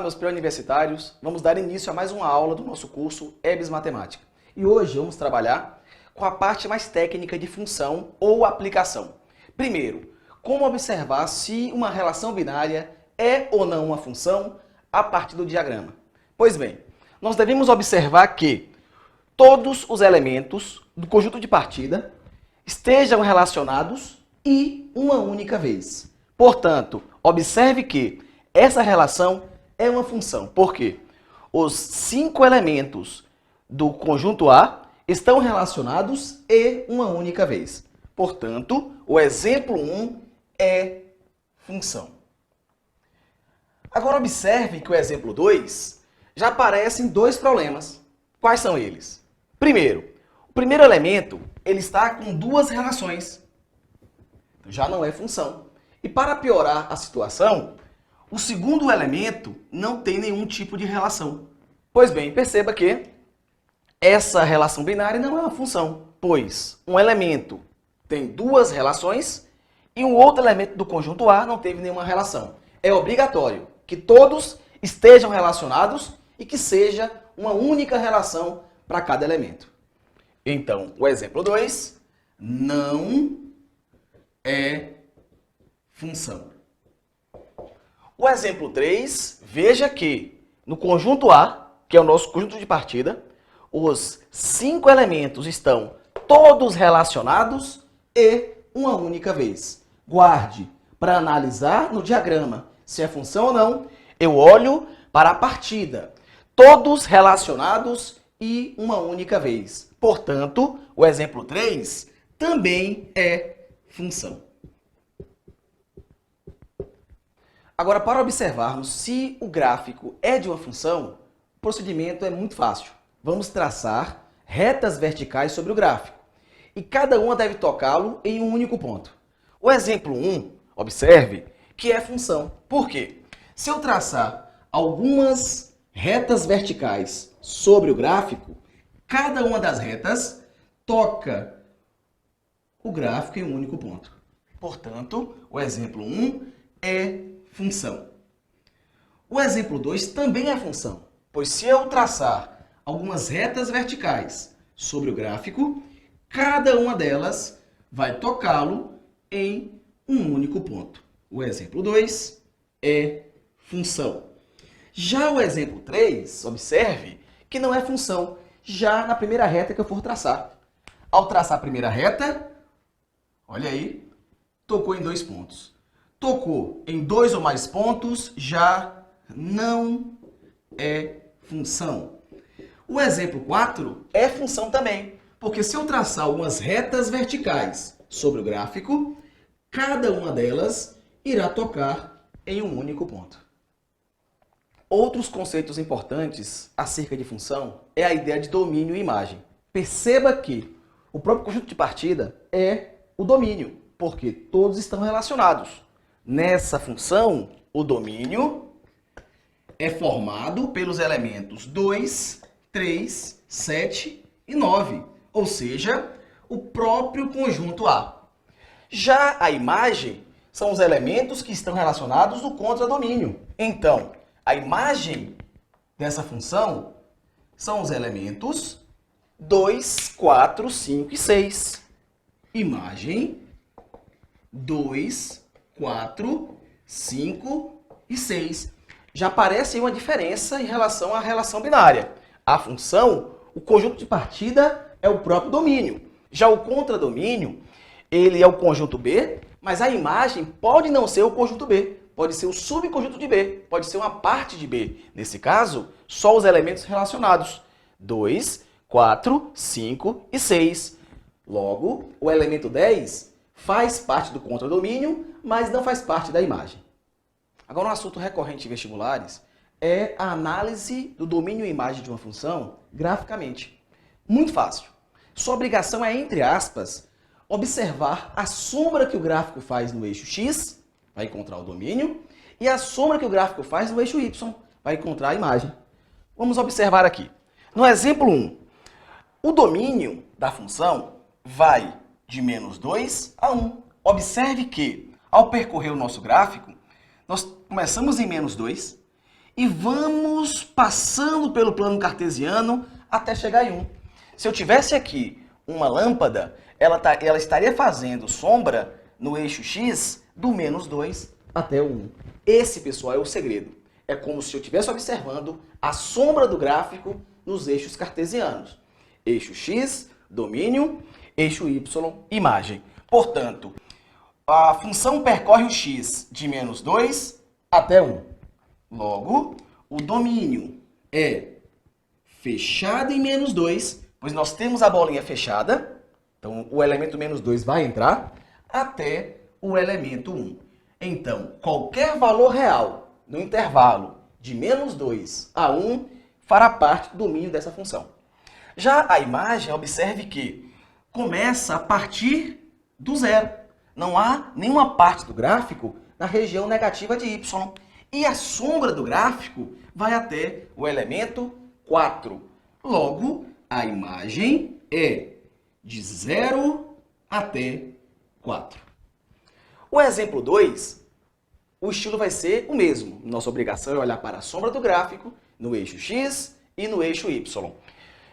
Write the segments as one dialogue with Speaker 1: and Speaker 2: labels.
Speaker 1: meus pré-universitários. Vamos dar início a mais uma aula do nosso curso EBS Matemática. E hoje vamos trabalhar com a parte mais técnica de função ou aplicação. Primeiro, como observar se uma relação binária é ou não uma função a partir do diagrama. Pois bem, nós devemos observar que todos os elementos do conjunto de partida estejam relacionados e uma única vez. Portanto, observe que essa relação é uma função, porque os 5 elementos do conjunto A estão relacionados e uma única vez. Portanto, o exemplo 1 é função. Agora observe que o exemplo 2 já aparecem 2 problemas. Quais são eles? Primeiro, o primeiro elemento ele está com 2 relações. Já não é função. E para piorar a situação, o segundo elemento não tem nenhum tipo de relação. Pois bem, perceba que essa relação binária não é uma função, pois um elemento tem 2 relações e um outro elemento do conjunto A não teve nenhuma relação. É obrigatório que todos estejam relacionados e que seja uma única relação para cada elemento. Então, o exemplo 2 não é função. O exemplo 3, veja que no conjunto A, que é o nosso conjunto de partida, os 5 elementos estão todos relacionados e uma única vez. Guarde, para analisar no diagrama se é função ou não, eu olho para a partida. Todos relacionados e uma única vez. Portanto, o exemplo 3 também é função. Agora, para observarmos se o gráfico é de uma função, o procedimento é muito fácil. Vamos traçar retas verticais sobre o gráfico. E cada uma deve tocá-lo em um único ponto. O exemplo 1, observe, que é função. Por quê? Se eu traçar algumas retas verticais sobre o gráfico, cada uma das retas toca o gráfico em um único ponto. Portanto, o exemplo 1 é função. O exemplo 2 também é função, pois se eu traçar algumas retas verticais sobre o gráfico, cada uma delas vai tocá-lo em um único ponto. O exemplo 2 é função. Já o exemplo 3, observe que não é função, já na primeira reta que eu for traçar. Ao traçar a primeira reta, olha aí, tocou em 2 pontos. Tocou em 2 ou mais pontos, já não é função. O exemplo 4 é função também, porque se eu traçar algumas retas verticais sobre o gráfico, cada uma delas irá tocar em um único ponto. Outros conceitos importantes acerca de função é a ideia de domínio e imagem. Perceba que o próprio conjunto de partida é o domínio, porque todos estão relacionados. Nessa função, o domínio é formado pelos elementos 2, 3, 7 e 9, ou seja, o próprio conjunto A. Já a imagem são os elementos que estão relacionados no contradomínio. Então, a imagem dessa função são os elementos 2, 4, 5 e 6. Imagem 2, 4, 5 e 6. Já aparece uma diferença em relação à relação binária. A função, o conjunto de partida é o próprio domínio. Já o contradomínio, ele é o conjunto B, mas a imagem pode não ser o conjunto B. Pode ser o subconjunto de B, pode ser uma parte de B. Nesse caso, só os elementos relacionados. 2, 4, 5 e 6. Logo, o elemento 10 faz parte do contradomínio, mas não faz parte da imagem. Agora, um assunto recorrente em vestibulares é a análise do domínio e imagem de uma função graficamente. Muito fácil. Sua obrigação é, entre aspas, observar a sombra que o gráfico faz no eixo X, vai encontrar o domínio, e a sombra que o gráfico faz no eixo Y, vai encontrar a imagem. Vamos observar aqui. No exemplo 1, o domínio da função vai de menos 2 a 1. Observe que, ao percorrer o nosso gráfico, nós começamos em menos 2 e vamos passando pelo plano cartesiano até chegar em 1. Se eu tivesse aqui uma lâmpada, ela estaria fazendo sombra no eixo x do menos 2 até o 1. Esse, pessoal, é o segredo. É como se eu estivesse observando a sombra do gráfico nos eixos cartesianos. Eixo x, domínio, eixo y, imagem. Portanto, a função percorre o x de menos 2 até 1. Logo, o domínio é fechado em menos 2, pois nós temos a bolinha fechada, então o elemento menos 2 vai entrar, até o elemento 1. Então, qualquer valor real no intervalo de menos 2 a 1 fará parte do domínio dessa função. Já a imagem, observe que começa a partir do zero. Não há nenhuma parte do gráfico na região negativa de y. E a sombra do gráfico vai até o elemento 4. Logo, a imagem é de 0 até 4. O exemplo 2, o estilo vai ser o mesmo. Nossa obrigação é olhar para a sombra do gráfico no eixo x e no eixo y.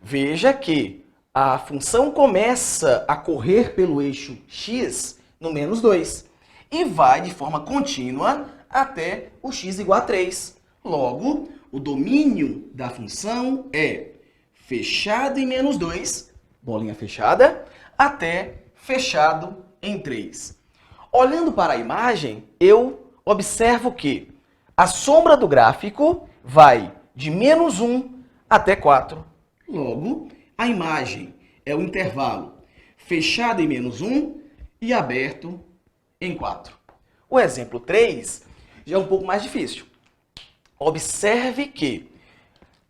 Speaker 1: Veja que a função começa a correr pelo eixo x no menos 2 e vai de forma contínua até o x igual a 3. Logo, o domínio da função é fechado em menos 2, bolinha fechada, até fechado em 3. Olhando para a imagem, eu observo que a sombra do gráfico vai de menos 1 até 4. Logo, a imagem é o intervalo fechado em menos 1 e aberto em 4. O exemplo 3 já é um pouco mais difícil. Observe que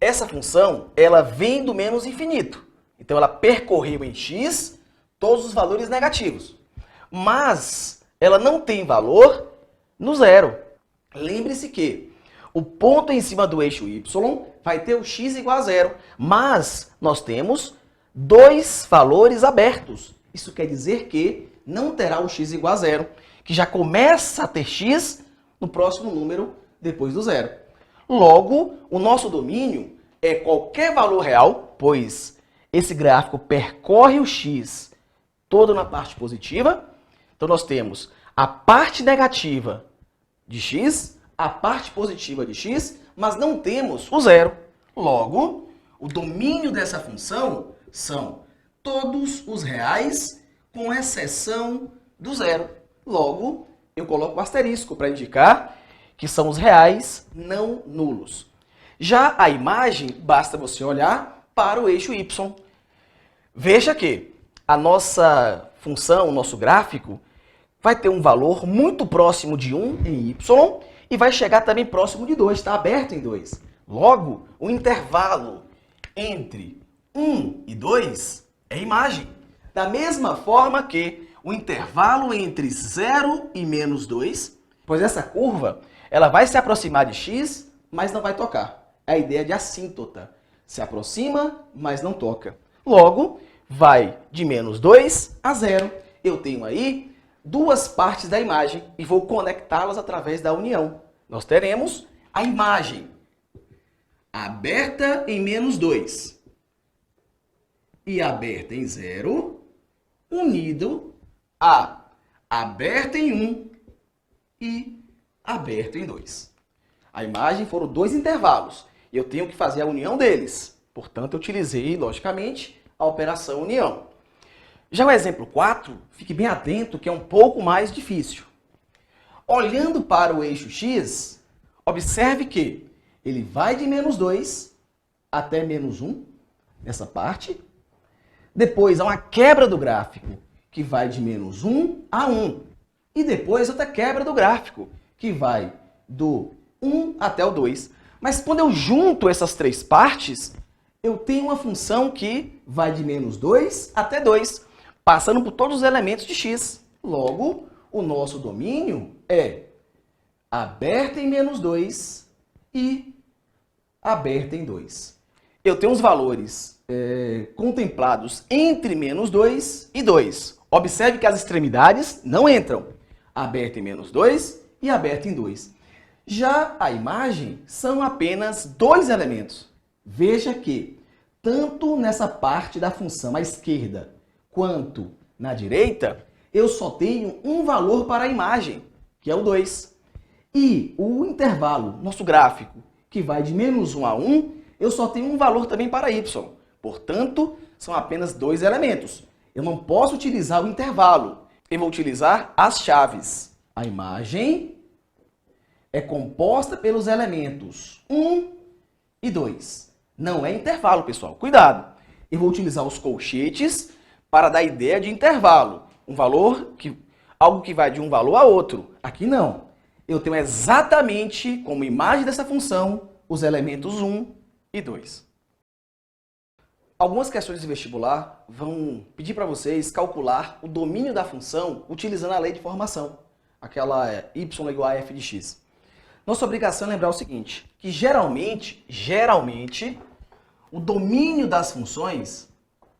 Speaker 1: essa função ela vem do menos infinito. Então, ela percorreu em x todos os valores negativos. Mas ela não tem valor no zero. Lembre-se que o ponto em cima do eixo y vai ter o x igual a 0. Mas nós temos dois valores abertos. Isso quer dizer que não terá o x igual a 0, que já começa a ter x no próximo número depois do zero. Logo, o nosso domínio é qualquer valor real, pois esse gráfico percorre o x todo na parte positiva. Então, nós temos a parte negativa de x, a parte positiva de x, mas não temos o zero. Logo, o domínio dessa função são todos os reais, com exceção do zero. Logo, eu coloco o asterisco para indicar que são os reais não nulos. Já a imagem, basta você olhar para o eixo y. Veja que a nossa função, o nosso gráfico, vai ter um valor muito próximo de 1 em y e vai chegar também próximo de 2, está aberto em 2. Logo, o intervalo entre 1 e 2 é imagem. Da mesma forma que o intervalo entre 0 e menos 2, pois essa curva ela vai se aproximar de x, mas não vai tocar. É a ideia de assíntota. Se aproxima, mas não toca. Logo, vai de menos 2 a 0. Eu tenho aí duas partes da imagem e vou conectá-las através da união. Nós teremos a imagem aberta em menos 2 e aberta em 0, unido a aberta em 1 e aberto em 2. A imagem foram dois intervalos. Eu tenho que fazer a união deles. Portanto, eu utilizei, logicamente, a operação união. Já o exemplo 4, fique bem atento que é um pouco mais difícil. Olhando para o eixo x, observe que ele vai de menos 2 até menos 1, nessa parte. Depois, há uma quebra do gráfico, que vai de menos 1 a 1. E depois, outra quebra do gráfico, que vai do 1 até o 2. Mas quando eu junto essas três partes, eu tenho uma função que vai de menos 2 até 2, passando por todos os elementos de x. Logo, o nosso domínio é aberto em menos 2 e aberto em 2. Eu tenho os valores contemplados entre menos 2 e 2. Observe que as extremidades não entram. Aberto em menos 2 e aberto em 2. Já a imagem são apenas dois elementos. Veja que, tanto nessa parte da função à esquerda quanto na direita, eu só tenho um valor para a imagem, que é o 2. E o intervalo, nosso gráfico, que vai de -1 a 1, eu só tenho um valor também para y. Portanto, são apenas dois elementos. Eu não posso utilizar o intervalo. Eu vou utilizar as chaves. A imagem é composta pelos elementos 1 e 2. Não é intervalo, pessoal. Cuidado! Eu vou utilizar os colchetes para dar ideia de intervalo. Algo que vai de um valor a outro. Aqui não. Eu tenho exatamente como imagem dessa função os elementos 1 e 2. Algumas questões de vestibular vão pedir para vocês calcular o domínio da função utilizando a lei de formação, aquela y igual a f de x. Nossa obrigação é lembrar o seguinte, que geralmente, o domínio das funções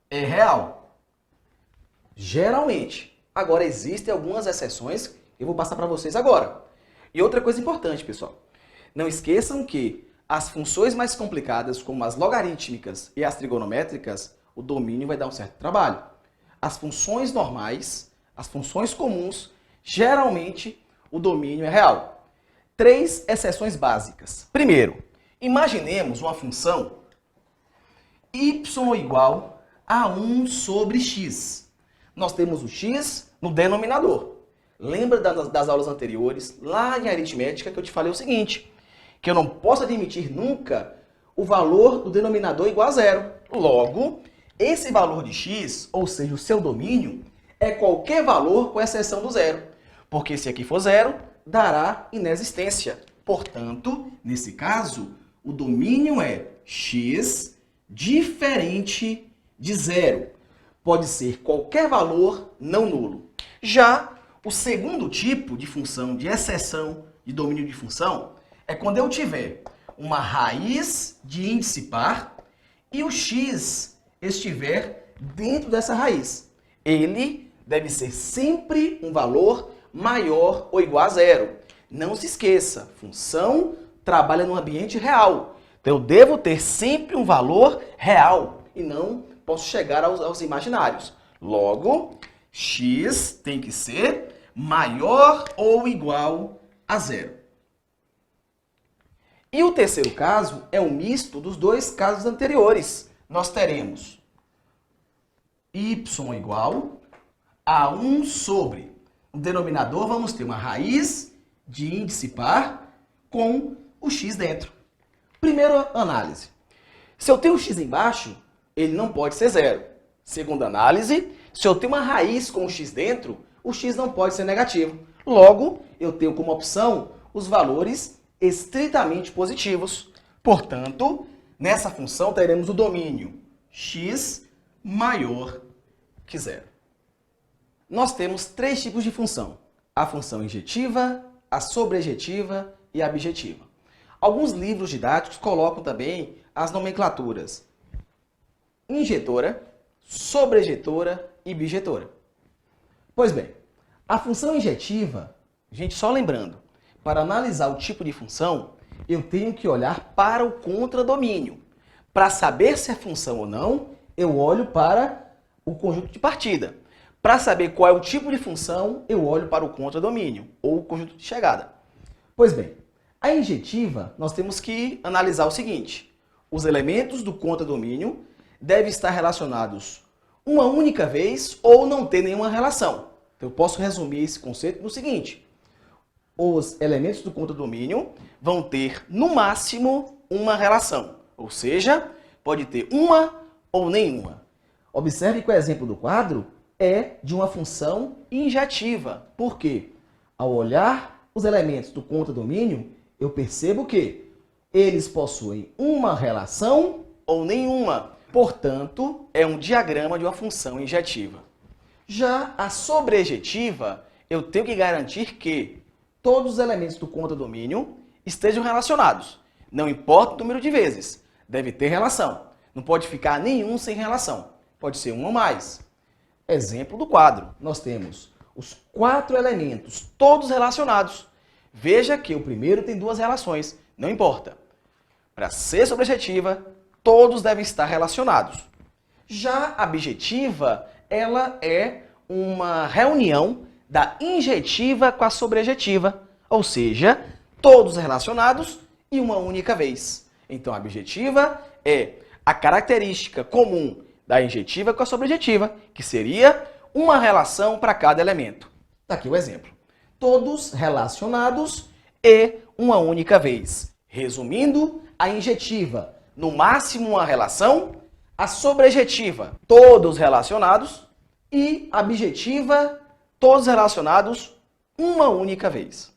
Speaker 1: é real. Geralmente. Agora, existem algumas exceções que eu vou passar para vocês agora. E outra coisa importante, pessoal. Não esqueçam que as funções mais complicadas, como as logarítmicas e as trigonométricas, o domínio vai dar um certo trabalho. As funções normais, as funções comuns, geralmente o domínio é real. 3 exceções básicas. Primeiro, imaginemos uma função y igual a 1 sobre x. Nós temos o x no denominador. Lembra das aulas anteriores, lá em aritmética, que eu te falei o seguinte, que eu não posso admitir nunca o valor do denominador igual a zero. Logo, esse valor de x, ou seja, o seu domínio, é qualquer valor com exceção do zero. Porque se aqui for zero, dará inexistência. Portanto, nesse caso, o domínio é x diferente de zero. Pode ser qualquer valor não nulo. Já o segundo tipo de função de exceção de domínio de função é quando eu tiver uma raiz de índice par e o x estiver dentro dessa raiz. Ele deve ser sempre um valor maior ou igual a zero. Não se esqueça, função trabalha no ambiente real. Então eu devo ter sempre um valor real e não posso chegar aos imaginários. Logo, x tem que ser maior ou igual a zero. E o terceiro caso é um misto dos dois casos anteriores. Nós teremos y igual a 1 sobre. No denominador vamos ter uma raiz de índice par com o x dentro. Primeira análise. Se eu tenho o x embaixo, ele não pode ser zero. Segunda análise, se eu tenho uma raiz com o x dentro, o x não pode ser negativo. Logo, eu tenho como opção os valores estritamente positivos. Portanto, nessa função teremos o domínio x maior que zero. Nós temos 3 tipos de função. A função injetiva, a sobrejetiva e a bijetiva. Alguns livros didáticos colocam também as nomenclaturas injetora, sobrejetora e bijetora. Pois bem, a função injetiva, gente, só lembrando, para analisar o tipo de função, eu tenho que olhar para o contradomínio. Para saber se é função ou não, eu olho para o conjunto de partida. Para saber qual é o tipo de função, eu olho para o contradomínio, ou o conjunto de chegada. Pois bem, a injetiva, nós temos que analisar o seguinte. Os elementos do contradomínio devem estar relacionados uma única vez ou não ter nenhuma relação. Então, eu posso resumir esse conceito no seguinte. Os elementos do contradomínio vão ter, no máximo, uma relação. Ou seja, pode ter uma ou nenhuma. Observe que o exemplo do quadro é de uma função injetiva. Por quê? Ao olhar os elementos do contradomínio, eu percebo que eles possuem uma relação ou nenhuma. Portanto, é um diagrama de uma função injetiva. Já a sobrejetiva, eu tenho que garantir que todos os elementos do contradomínio estejam relacionados. Não importa o número de vezes, deve ter relação. Não pode ficar nenhum sem relação. Pode ser um ou mais. Exemplo do quadro. Nós temos os 4 elementos, todos relacionados. Veja que o primeiro tem duas relações, não importa. Para ser sobrejetiva, todos devem estar relacionados. Já a bijetiva, ela é uma reunião da injetiva com a sobrejetiva, ou seja, todos relacionados e uma única vez. Então, a bijetiva é a característica comum da injetiva com a sobrejetiva, que seria uma relação para cada elemento. Está aqui o exemplo. Todos relacionados e uma única vez. Resumindo, a injetiva, no máximo uma relação, a sobrejetiva, todos relacionados, e a bijetiva, todos relacionados uma única vez.